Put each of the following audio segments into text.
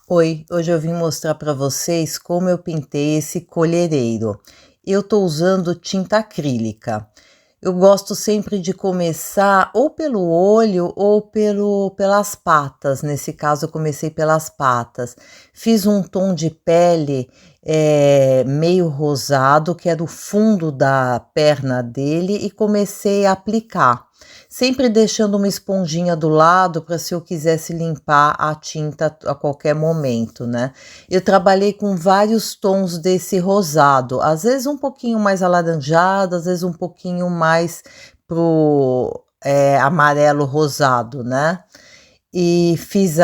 Oi, hoje eu vim mostrar para vocês como eu pintei esse colhereiro. Eu tô usando tinta acrílica. Eu gosto sempre de começar ou pelo olho ou pelas patas. Nesse caso, eu comecei pelas patas. Fiz um tom de pele meio rosado, que era o fundo da perna dele, e comecei a aplicar. Sempre deixando uma esponjinha do lado para se eu quisesse limpar a tinta a qualquer momento, né? Eu trabalhei com vários tons desse rosado, às vezes um pouquinho mais alaranjado, às vezes um pouquinho mais pro amarelo rosado, né? E fiz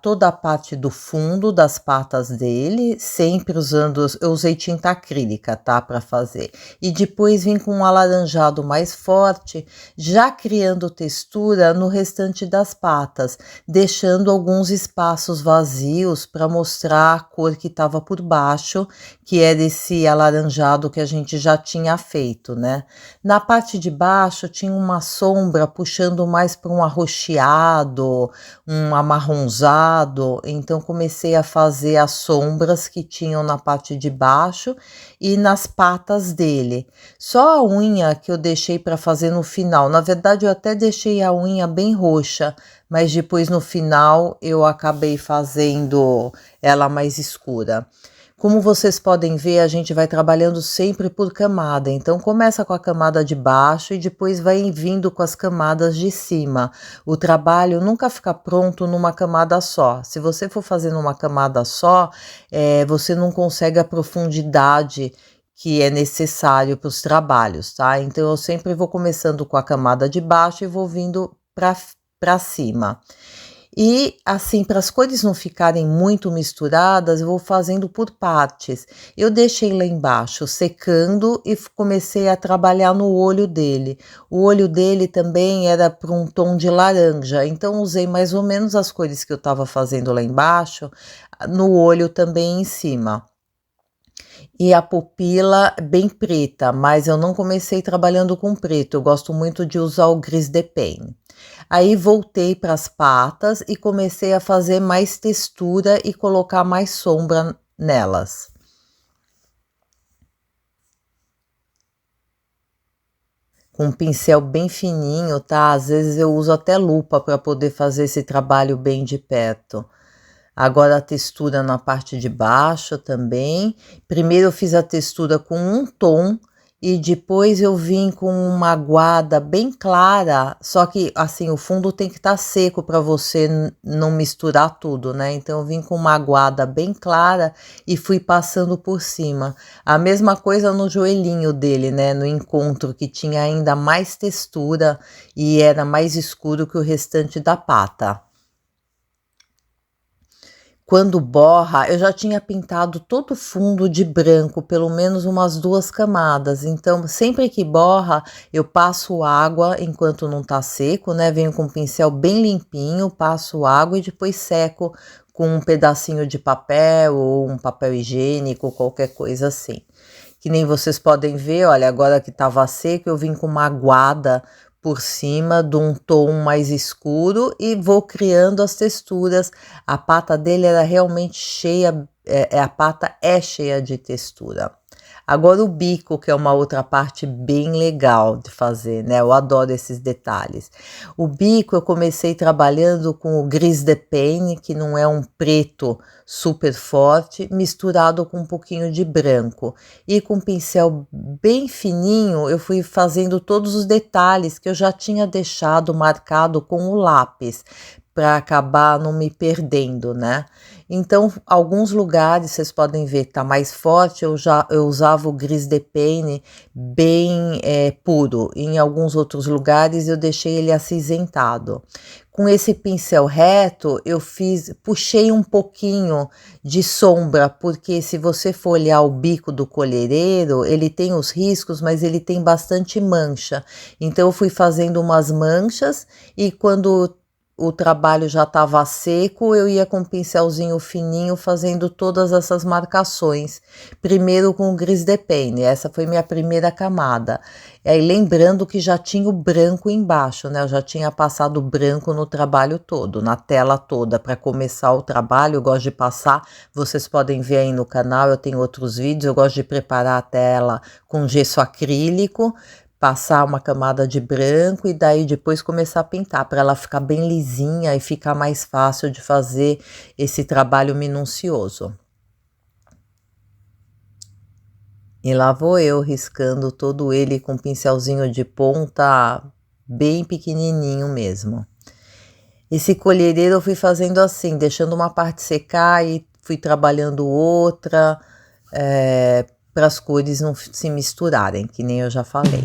toda a parte do fundo das patas dele, sempre usando, eu usei tinta acrílica, tá, para fazer. E depois vim com um alaranjado mais forte, já criando textura no restante das patas, deixando alguns espaços vazios para mostrar a cor que estava por baixo, que era esse alaranjado que a gente já tinha feito, né? Na parte de baixo tinha uma sombra puxando mais para um arroxeado, um amarronzado, então comecei a fazer as sombras que tinham na parte de baixo e nas patas dele. Só a unha que eu deixei para fazer no final. Na verdade, eu até deixei a unha bem roxa, mas depois no final eu acabei fazendo ela mais escura. Como vocês podem ver, a gente vai trabalhando sempre por camada, então começa com a camada de baixo e depois vai vindo com as camadas de cima. O trabalho nunca fica pronto numa camada só. Se você for fazer numa camada só, você não consegue a profundidade que é necessário para os trabalhos, tá? Então eu sempre vou começando com a camada de baixo e vou vindo para cima. E assim, para as cores não ficarem muito misturadas, eu vou fazendo por partes. Eu deixei lá embaixo secando e comecei a trabalhar no olho dele. O olho dele também era para um tom de laranja, então usei mais ou menos as cores que eu estava fazendo lá embaixo, no olho também em cima. E a pupila bem preta, mas eu não comecei trabalhando com preto, eu gosto muito de usar o gris de pen. Aí voltei para as patas e comecei a fazer mais textura e colocar mais sombra nelas. Com um pincel bem fininho, tá? Às vezes eu uso até lupa para poder fazer esse trabalho bem de perto. Agora a textura na parte de baixo também. Primeiro eu fiz a textura com um tom e depois eu vim com uma aguada bem clara, só que assim, o fundo tem que estar seco para você não misturar tudo, né? Então eu vim com uma aguada bem clara e fui passando por cima. A mesma coisa no joelhinho dele, né? No encontro que tinha ainda mais textura e era mais escuro que o restante da pata. Quando borra, eu já tinha pintado todo o fundo de branco, pelo menos umas 2 camadas, então sempre que borra, eu passo água enquanto não tá seco, né, venho com um pincel bem limpinho, passo água e depois seco com um pedacinho de papel ou um papel higiênico, qualquer coisa assim. Que nem vocês podem ver, olha, agora que estava seco, eu vim com uma aguada por cima de um tom mais escuro e vou criando as texturas. A pata dele era realmente cheia, a pata é cheia de textura. Agora o bico, que é uma outra parte bem legal de fazer, né? Eu adoro esses detalhes. O bico eu comecei trabalhando com o gris de pen, que não é um preto super forte, misturado com um pouquinho de branco. E com um pincel bem fininho, eu fui fazendo todos os detalhes que eu já tinha deixado marcado com o lápis, para acabar não me perdendo, né? Então, alguns lugares vocês podem ver que tá mais forte, eu usava o gris de pen bem puro. Em alguns outros lugares eu deixei ele acinzentado. Com esse pincel reto, puxei um pouquinho de sombra, porque se você for olhar o bico do colhereiro, ele tem os riscos, mas ele tem bastante mancha. Então eu fui fazendo umas manchas e quando o trabalho já estava seco, eu ia com um pincelzinho fininho fazendo todas essas marcações. Primeiro com o Gris de Peine, essa foi minha primeira camada. E aí lembrando que já tinha o branco embaixo, né? Eu já tinha passado o branco no trabalho todo, na tela toda. Para começar o trabalho, eu gosto de passar, vocês podem ver aí no canal, eu tenho outros vídeos, eu gosto de preparar a tela com gesso acrílico, passar uma camada de branco e daí depois começar a pintar para ela ficar bem lisinha e ficar mais fácil de fazer esse trabalho minucioso. E lá vou eu riscando todo ele com um pincelzinho de ponta bem pequenininho mesmo. Esse colhereiro eu fui fazendo assim, deixando uma parte secar e fui trabalhando outra, para as cores não se misturarem, que nem eu já falei.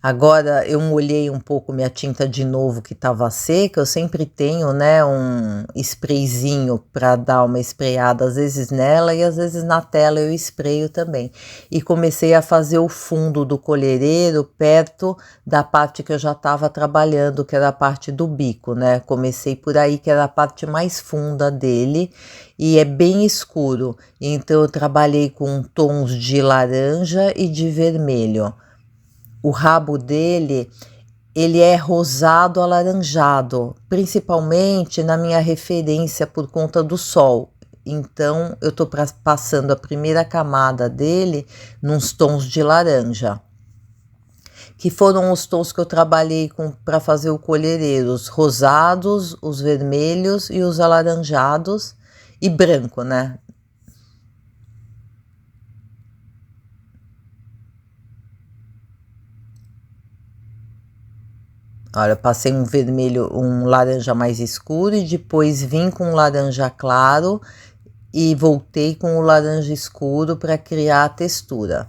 Agora eu molhei um pouco minha tinta de novo que estava seca, eu sempre tenho, né, um sprayzinho para dar uma sprayada às vezes nela e às vezes na tela eu sprayo também. E comecei a fazer o fundo do colhereiro perto da parte que eu já estava trabalhando, que era a parte do bico, né? Comecei por aí, que era a parte mais funda dele e é bem escuro. Então eu trabalhei com tons de laranja e de vermelho. O rabo dele, ele é rosado alaranjado, principalmente na minha referência por conta do sol. Então, eu tô passando a primeira camada dele nos tons de laranja, que foram os tons que eu trabalhei para fazer o colhereiro, os rosados, os vermelhos e os alaranjados e branco, né? Olha, eu passei um vermelho, um laranja mais escuro e depois vim com um laranja claro e voltei com o laranja escuro para criar a textura.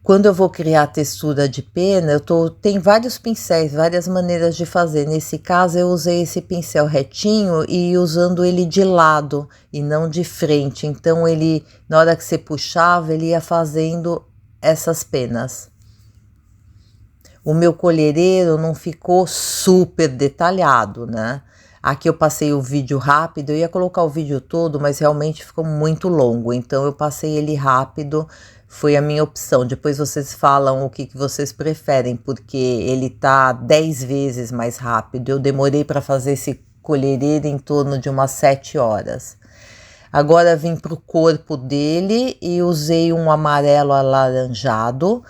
Quando eu vou criar a textura de pena, tem vários pincéis, várias maneiras de fazer. Nesse caso, eu usei esse pincel retinho e usando ele de lado e não de frente. Então, ele, na hora que você puxava, ele ia fazendo essas penas. O meu colhereiro não ficou super detalhado, né? Aqui eu passei o vídeo rápido, eu ia colocar o vídeo todo, mas realmente ficou muito longo, então eu passei ele rápido, foi a minha opção. Depois vocês falam o que vocês preferem, porque ele tá 10 vezes mais rápido. Eu demorei para fazer esse colhereiro em torno de umas 7 horas. Agora vim para o corpo dele e usei um amarelo alaranjado,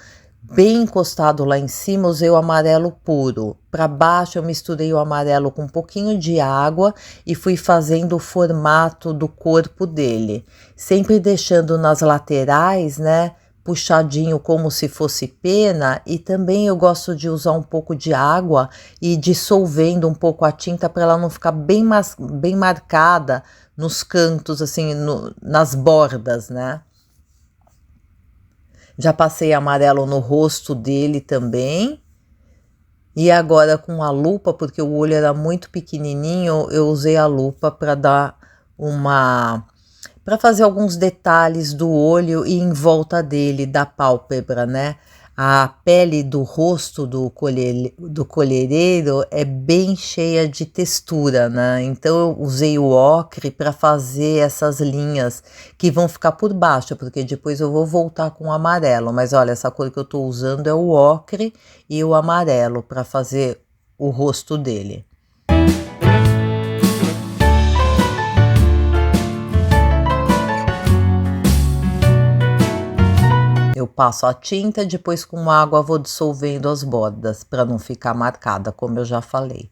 bem encostado lá em cima, usei o amarelo puro. Para baixo eu misturei o amarelo com um pouquinho de água e fui fazendo o formato do corpo dele, sempre deixando nas laterais, né, puxadinho como se fosse pena, e também eu gosto de usar um pouco de água e dissolvendo um pouco a tinta para ela não ficar bem marcada nos cantos, assim, nas bordas, né? Já passei amarelo no rosto dele também. E agora com a lupa, porque o olho era muito pequenininho, eu usei a lupa para dar para fazer alguns detalhes do olho e em volta dele, da pálpebra, né? A pele do rosto do colhereiro é bem cheia de textura, né? Então eu usei o ocre para fazer essas linhas que vão ficar por baixo, porque depois eu vou voltar com o amarelo. Mas olha, essa cor que eu estou usando é o ocre e o amarelo para fazer o rosto dele. Eu passo a tinta, depois com água vou dissolvendo as bordas para não ficar marcada, como eu já falei.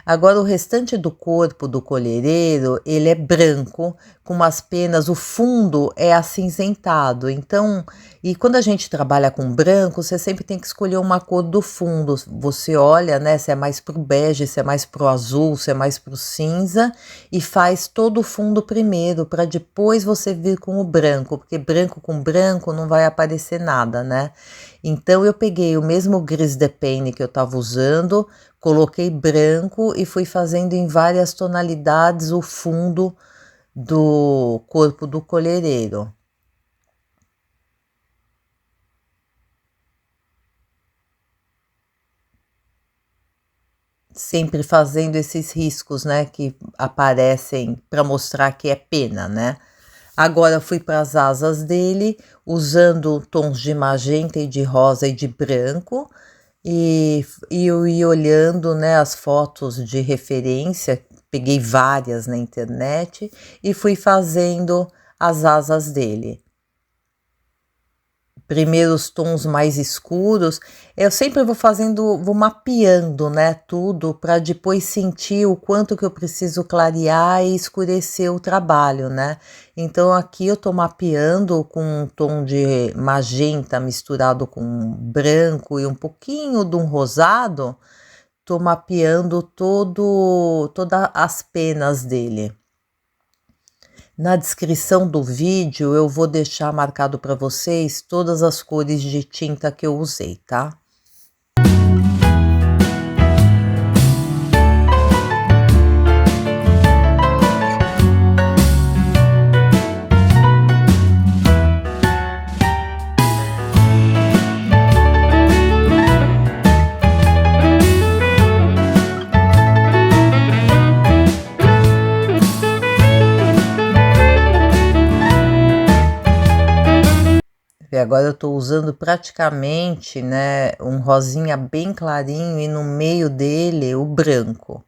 Agora o restante do corpo do colhereiro, ele é branco, com umas penas, o fundo é acinzentado. Então, e quando a gente trabalha com branco, você sempre tem que escolher uma cor do fundo. Você olha, né, se é mais pro bege, se é mais pro azul, se é mais pro cinza, e faz todo o fundo primeiro, para depois você vir com o branco, porque branco com branco não vai aparecer nada, né? Então eu peguei o mesmo Gris de Peine que eu estava usando, coloquei branco e fui fazendo em várias tonalidades o fundo do corpo do colhereiro. sempre fazendo esses riscos, né, que aparecem para mostrar que é pena, né. Agora fui para as asas dele, usando tons de magenta e de rosa e de branco, e eu ia olhando, né, as fotos de referência, peguei várias na internet e fui fazendo as asas dele. Primeiro os tons mais escuros, eu sempre vou mapeando, né, tudo para depois sentir o quanto que eu preciso clarear e escurecer o trabalho, né. Então aqui eu tô mapeando com um tom de magenta misturado com branco e um pouquinho de um rosado, tô mapeando toda as penas dele. Na descrição do vídeo eu vou deixar marcado para vocês todas as cores de tinta que eu usei, tá? E agora eu tô usando praticamente, né, um rosinha bem clarinho e no meio dele o branco.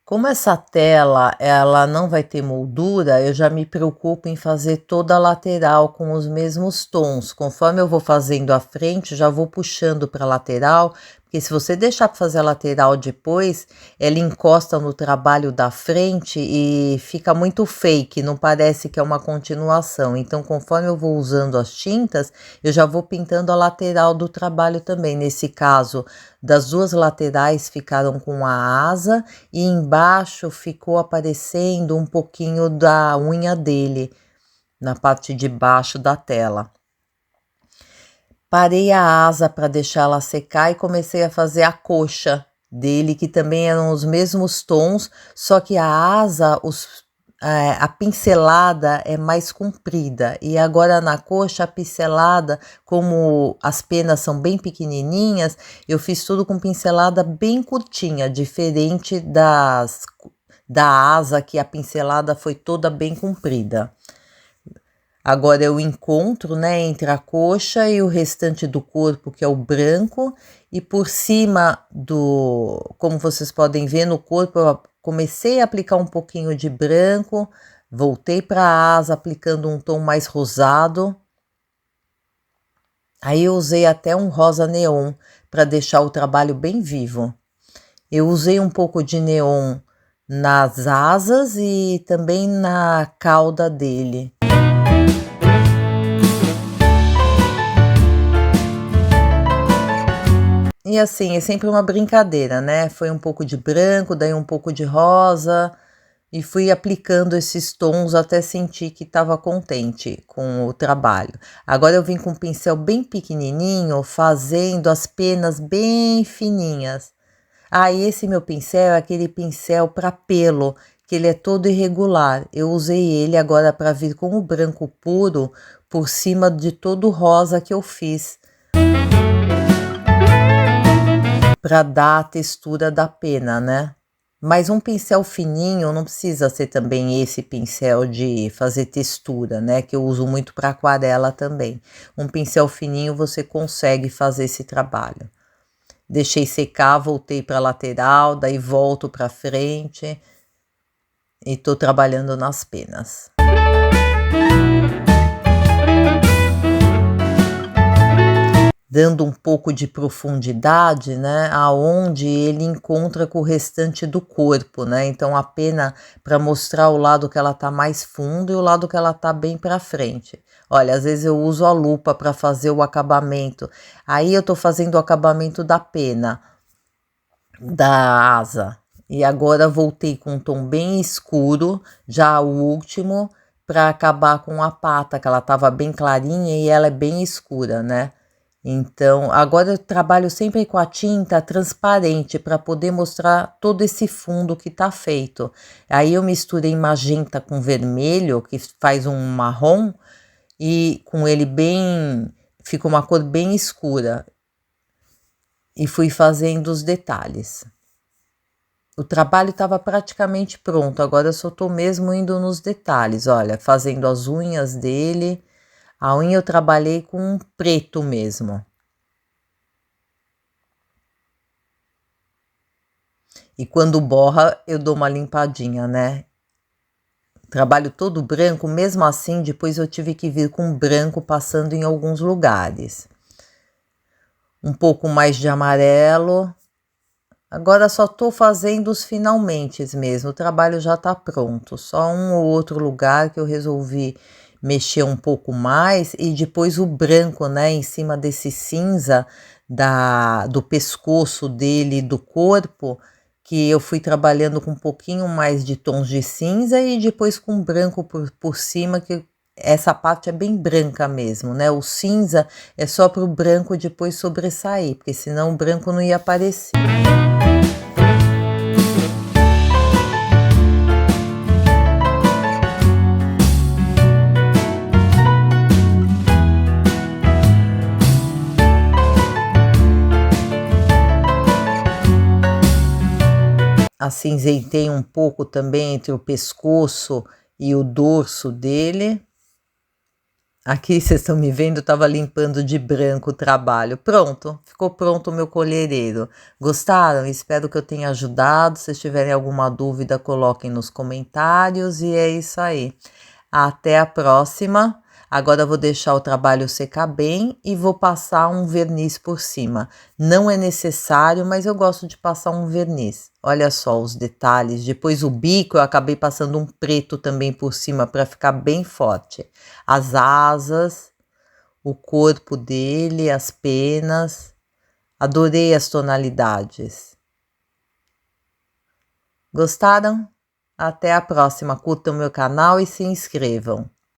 Como essa tela, ela não vai ter moldura, eu já me preocupo em fazer toda a lateral com os mesmos tons. Conforme eu vou fazendo a frente, já vou puxando para a lateral, porque se você deixar para fazer a lateral depois, ela encosta no trabalho da frente e fica muito fake, não parece que é uma continuação. Então, conforme eu vou usando as tintas, eu já vou pintando a lateral do trabalho também. Nesse caso, das duas laterais ficaram com a asa e embaixo ficou aparecendo um pouquinho da unha dele, na parte de baixo da tela. Parei a asa para deixar ela secar e comecei a fazer a coxa dele, que também eram os mesmos tons, só que a asa, a pincelada é mais comprida, e agora na coxa a pincelada, como as penas são bem pequenininhas, eu fiz tudo com pincelada bem curtinha, diferente da asa, que a pincelada foi toda bem comprida. Agora eu encontro, né, entre a coxa e o restante do corpo, que é o branco, e por cima como vocês podem ver no corpo, eu comecei a aplicar um pouquinho de branco, voltei para a asa aplicando um tom mais rosado. Aí eu usei até um rosa neon para deixar o trabalho bem vivo. Eu usei um pouco de neon nas asas e também na cauda dele. E assim, é sempre uma brincadeira, né, foi um pouco de branco, daí um pouco de rosa, e fui aplicando esses tons até sentir que estava contente com o trabalho. Agora eu vim com um pincel bem pequenininho, fazendo as penas bem fininhas. Ah, e esse meu pincel é aquele pincel para pelo, que ele é todo irregular. Eu usei ele agora para vir com o branco puro por cima de todo o rosa que eu fiz, para dar a textura da pena, né. Mas um pincel fininho não precisa ser também esse pincel de fazer textura, né, que eu uso muito para aquarela também. Um pincel fininho você consegue fazer esse trabalho. Deixei secar, voltei para a lateral, daí volto para frente e tô trabalhando nas penas. Dando um pouco de profundidade, né, aonde ele encontra com o restante do corpo, né, então a pena para mostrar o lado que ela tá mais fundo e o lado que ela tá bem para frente. Olha, às vezes eu uso a lupa para fazer o acabamento, aí eu tô fazendo o acabamento da pena, da asa, e agora voltei com um tom bem escuro, já o último, para acabar com a pata, que ela estava bem clarinha e ela é bem escura, né. Então, agora eu trabalho sempre com a tinta transparente para poder mostrar todo esse fundo que tá feito. Aí eu misturei magenta com vermelho, que faz um marrom, e com ele bem, fica uma cor bem escura, e fui fazendo os detalhes. O trabalho estava praticamente pronto, agora eu só tô mesmo indo nos detalhes, olha, fazendo as unhas dele. A unha eu trabalhei com um preto mesmo. E quando borra, eu dou uma limpadinha, né. Trabalho todo branco, mesmo assim, depois eu tive que vir com branco passando em alguns lugares. Um pouco mais de amarelo. Agora só tô fazendo os finalmentes mesmo, o trabalho já tá pronto, só um ou outro lugar que eu resolvi mexer um pouco mais, e depois o branco, né, em cima desse cinza do pescoço dele e do corpo, que eu fui trabalhando com um pouquinho mais de tons de cinza e depois com branco por cima, que essa parte é bem branca mesmo, né, o cinza é só para o branco depois sobressair, porque senão o branco não ia aparecer. Acinzentei um pouco também entre o pescoço e o dorso dele. Aqui vocês estão me vendo, eu estava limpando de branco o trabalho. Pronto, ficou pronto o meu colhereiro. Gostaram? Espero que eu tenha ajudado. Se tiverem alguma dúvida, coloquem nos comentários e é isso aí. Até a próxima. Agora eu vou deixar o trabalho secar bem e vou passar um verniz por cima. Não é necessário, mas eu gosto de passar um verniz. Olha só os detalhes. Depois o bico eu acabei passando um preto também por cima para ficar bem forte. As asas, o corpo dele, as penas. Adorei as tonalidades. Gostaram? Até a próxima. Curtam meu canal e se inscrevam.